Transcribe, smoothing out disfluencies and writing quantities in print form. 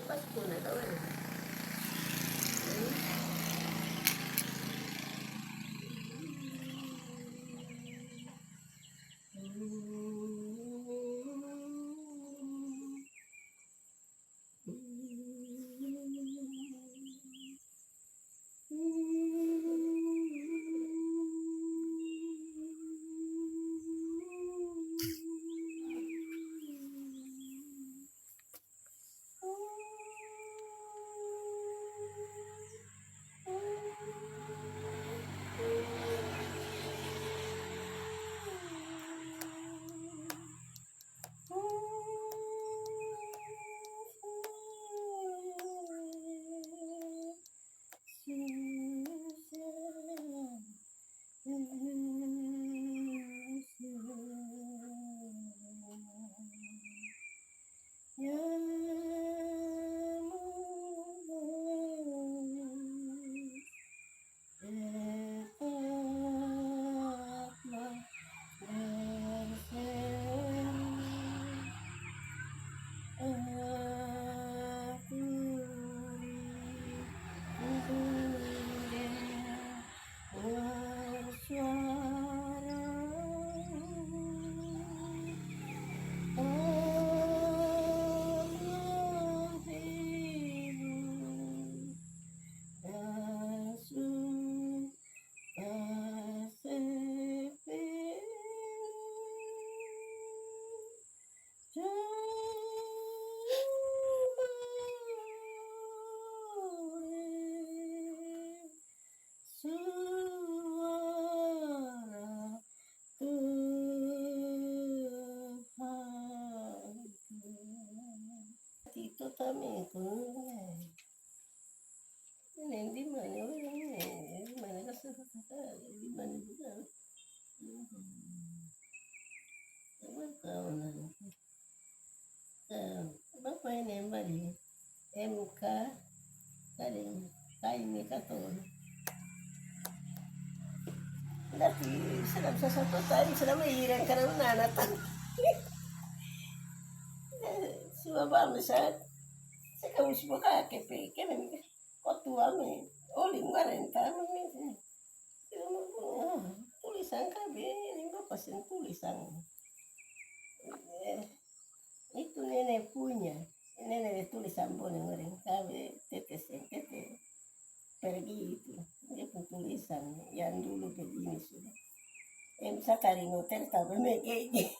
Pasko na daw eh. Tito kami kung hindi man hindi man kasi hindi man juga kawan bapak ini bali MK kali kain ni katon dati sarap sa satu tayo sila mahirang ka naman nanatan sumaba mo sa kaus mo ka kepe kanan kotua mo oling marin tama mo tulisan ka be lima pasin tulisan itu nenek punya nenek tulisan boleh ngering kabe tetes tete pergi itu dia pun tulisan yang dulu begini sudah sekarang hotel tahu memang kayak